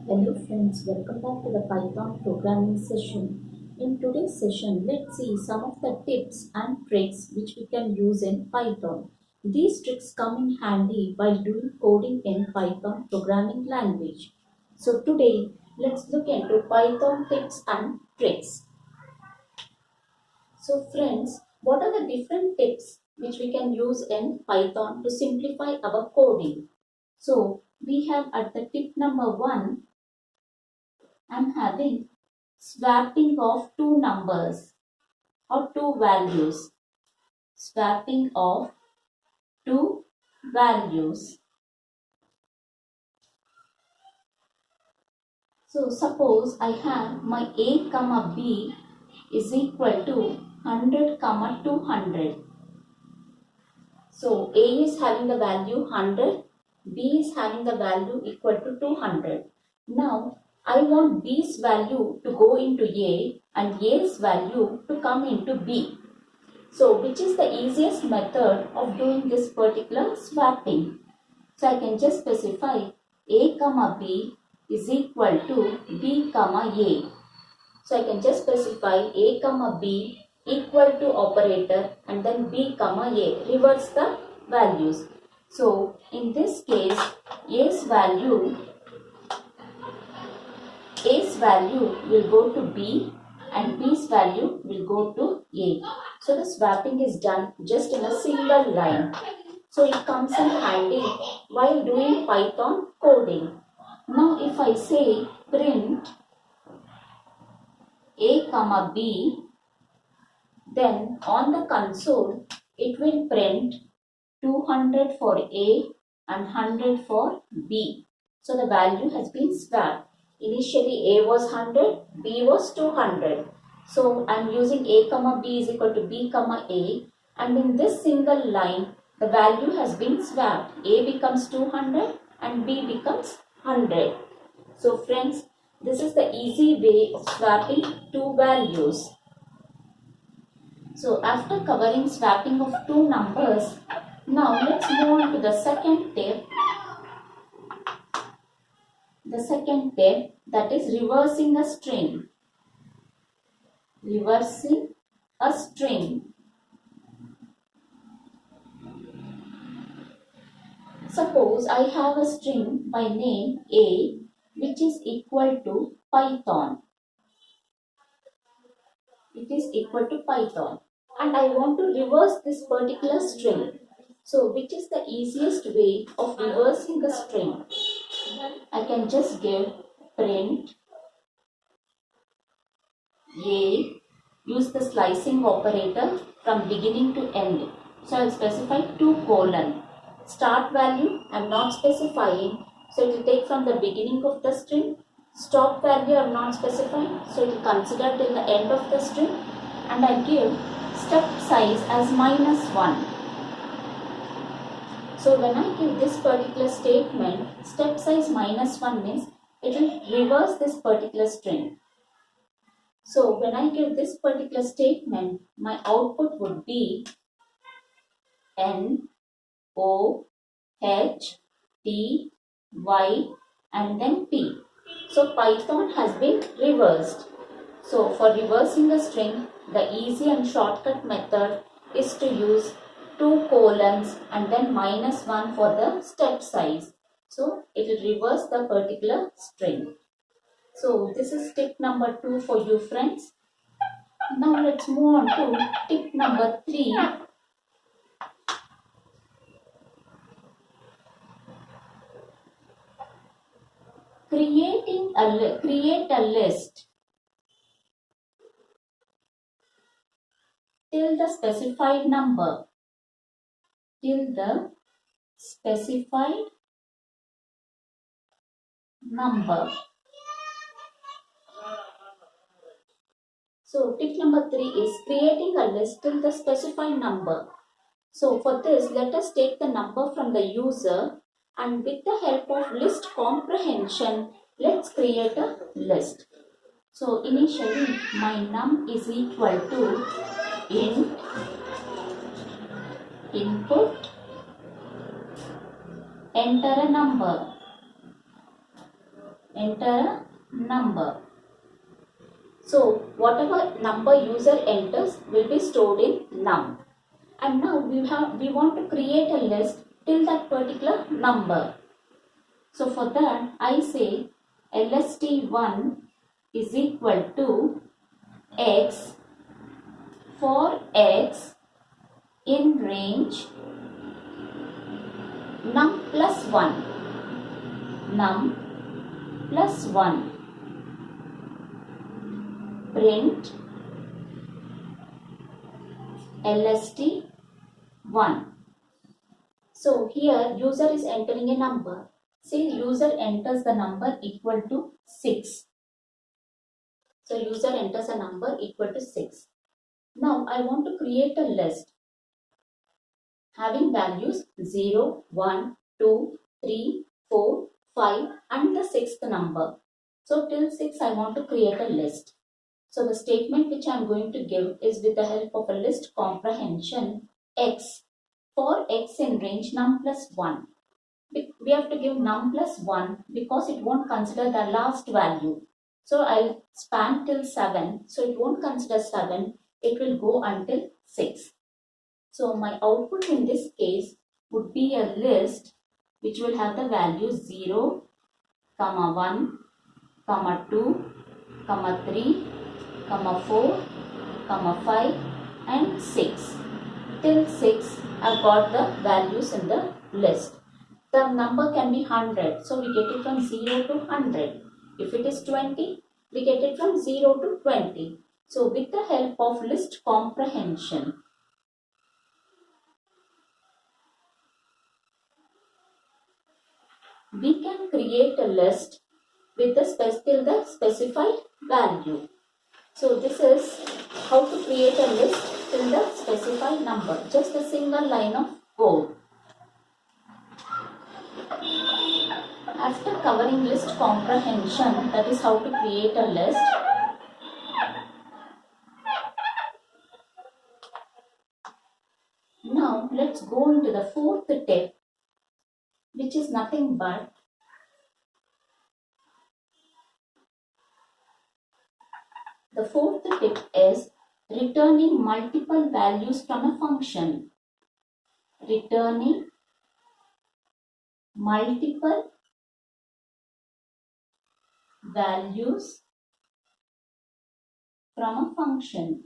Hello friends, welcome back to the Python programming session. In today's session, let's see some of the tips and tricks which we can use in Python. These tricks come in handy while doing coding in Python programming language. So today, let's look into Python tips and tricks. So friends, what are the different tips which we can use in Python to simplify our coding? So we have at the tip number 1, I'm having swapping of two numbers or two values. Swapping of two values. So suppose I have my a comma b is equal to 100 comma 200. So a is having the value 100, b is having the value equal to 200. Now I want b's value to go into a and a's value to come into b. So which is the easiest method of doing this particular swapping? So I can just specify a comma b is equal to b comma a. So I can just specify a comma b equal to operator and then b comma a. Reverse the values. So in this case, A's value will go to B and B's value will go to A. So the swapping is done just in a single line. So it comes in handy while doing Python coding. Now if I say print A comma B, then on the console it will print 200 for A and 100 for B. So the value has been swapped. Initially A was 100, B was 200. So I am using A comma B is equal to B comma A, and in this single line the value has been swapped. A becomes 200 and B becomes 100. So friends, this is the easy way of swapping two values. So after covering swapping of two numbers, now let's move on to the second tip. The second tip, that is reversing a string. Reversing a string. Suppose I have a string by name A which is equal to Python. It is equal to Python. And I want to reverse this particular string. So which is the easiest way of reversing a string? I can just give print A, use the slicing operator from beginning to end. So I'll specify 2:. Start value I'm not specifying, so it will take from the beginning of the string. Stop value I'm not specifying, so it will consider till the end of the string. And I give step size as -1. So when I give this particular statement, step size -1 means it will reverse this particular string. So when I give this particular statement, my output would be N, O, H, T, Y and then P. So Python has been reversed. So for reversing a string, the easy and shortcut method is to use 2:, and then -1 for the step size. So it will reverse the particular string. So this is tip number 2 for you friends. Now let's move on to tip number 3. Create a list till the specified number. Till the specified number. So tip number 3 is creating a list till the specified number. So for this, let us take the number from the user, and with the help of list comprehension, let's create a list. So initially my num is equal to int input, enter a number. enter a number. So whatever number user enters will be stored in num. And now we want to create a list till that particular number. So for that I say lst1 is equal to x for x in range num plus 1. Num plus 1. Print lst1. So here user is entering a number. Say user enters the number equal to 6. So user enters a number equal to 6. Now I want to create a list having values 0, 1, 2, 3, 4, 5 and the 6th number. So till 6 I want to create a list. So the statement which I am going to give is with the help of a list comprehension x for x in range num plus 1. We have to give num plus 1 because it won't consider the last value. So I'll span till 7. So it won't consider 7. It will go until 6. So my output in this case would be a list which will have the values 0, 1, 2, 3, 4, 5 and 6. Till 6 I've got the values in the list. The number can be 100. So we get it from 0 to 100. If it is 20, we get it from 0 to 20. So with the help of list comprehension, we can create a list with till the specified value. So this is how to create a list till the specified number. Just a single line of code. After covering list comprehension, that is how to create a list. Now let's go into the fourth tip, which is nothing but the fourth tip is returning multiple values from a function. Returning multiple values from a function.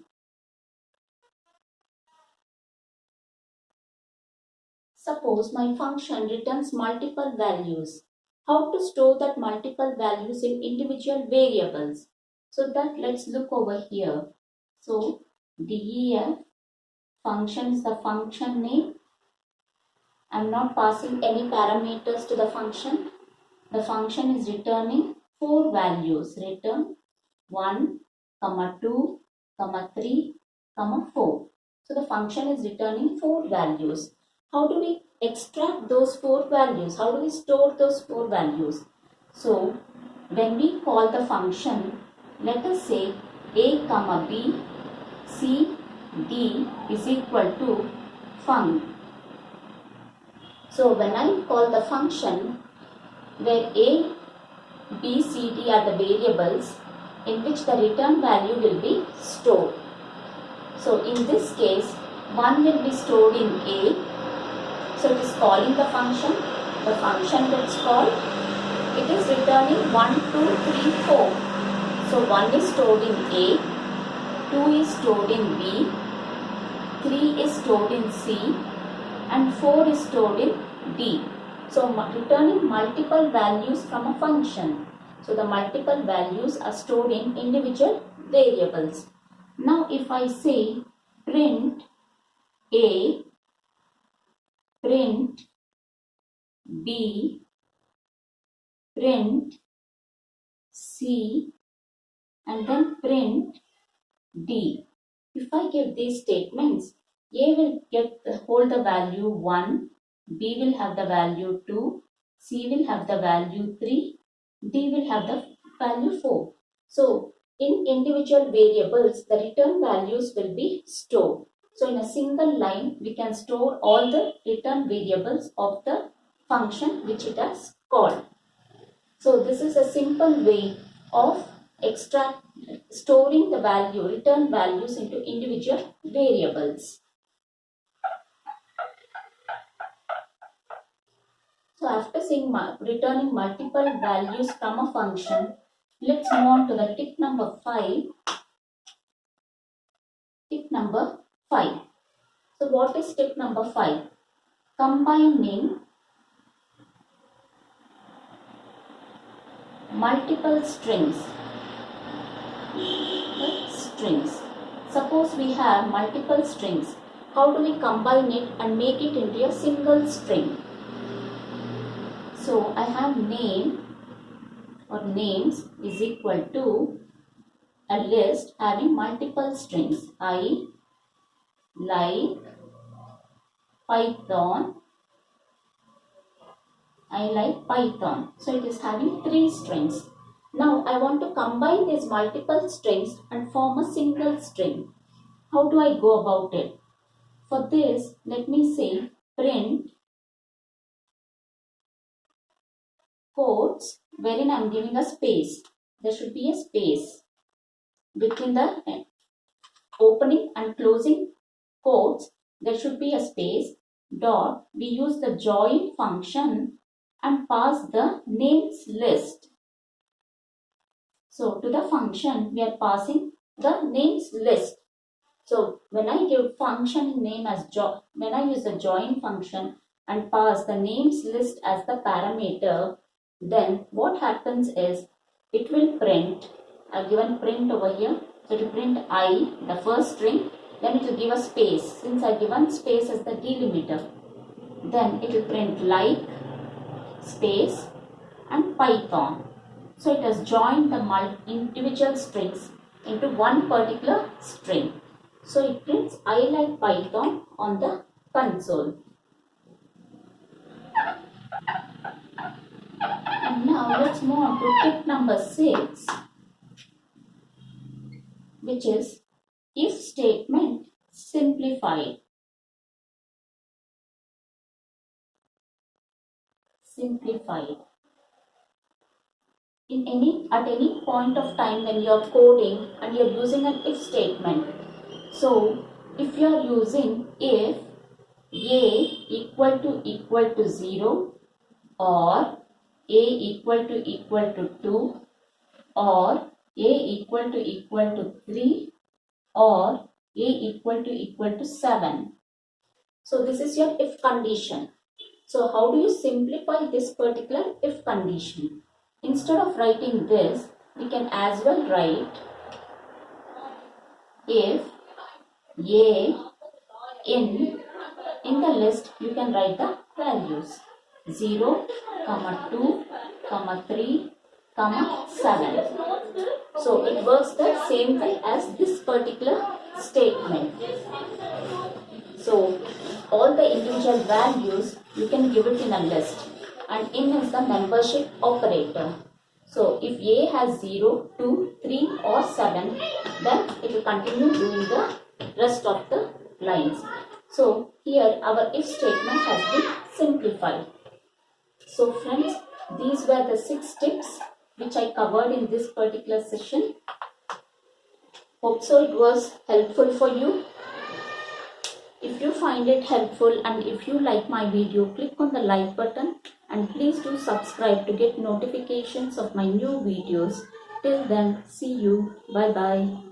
Suppose my function returns multiple values. How to store that multiple values in individual variables? So that let's look over here. So def function is the function name. I'm not passing any parameters to the function. The function is returning 4 values. Return 1, 2, 3, 4. So the function is returning 4 values. How do we extract those 4 values? How do we store those 4 values? So when we call the function, let us say a, b, c, d is equal to func. So when I call the function where a, b, c, d are the variables in which the return value will be stored. So in this case, 1 will be stored in a. So it is calling the function. The function gets called. It is returning 1, 2, 3, 4. So 1 is stored in a, 2 is stored in b, 3 is stored in c and 4 is stored in d. So returning multiple values from a function. So the multiple values are stored in individual variables. Now if I say print a, print b, print c and then print d. If I give these statements, a will hold the value 1, b will have the value 2, c will have the value 3, d will have the value 4. So in individual variables, the return values will be stored. So in a single line, we can store all the return variables of the function which it has called. So this is a simple way of storing the value, return values into individual variables. So after seeing returning multiple values from a function, let's move on to the tip number 5. Tip number 5. So what is tip number 5? Combining multiple strings. Suppose we have multiple strings. How do we combine it and make it into a single string? So I have name or names is equal to a list having multiple strings. I like Python. I like Python. So it is having 3 strings. Now I want to combine these multiple strings and form a single string. How do I go about it? For this, let me say print quotes wherein I am giving a space. There should be a space between the opening and closing quotes. There should be a space. Dot. We use the join function and pass the names list. So to the function we are passing the names list. So when I give function name as when I use the join function and pass the names list as the parameter, then what happens is it will print. I've given print over here. So it will print I, the first string, then it will give a space. Since I've given space as the delimiter, then it will print like, space and Python. So it has joined the individual strings into one particular string. So it prints I like Python on the console. And now let's move on to tip number 6, which is if statement simplified. At any point of time when you are coding and you are using an if statement. So if you are using if a equal to 0 or a equal to 2 or a equal to 3 or a equal to 7. So this is your if condition. So how do you simplify this particular if condition? Instead of writing this, we can as well write if a in the list you can write the values 0, 2, 3, 7. So it works the same way as this particular statement. So all the individual values you can give it in a list, and in is the membership operator. So if a has 0, 2, 3 or 7, then it will continue doing the rest of the lines. So here our if statement has been simplified. So friends, these were the 6 tips which I covered in this particular session. Hope so it was helpful for you. If you find it helpful and if you like my video, click on the like button and please do subscribe to get notifications of my new videos. Till then, see you. Bye bye.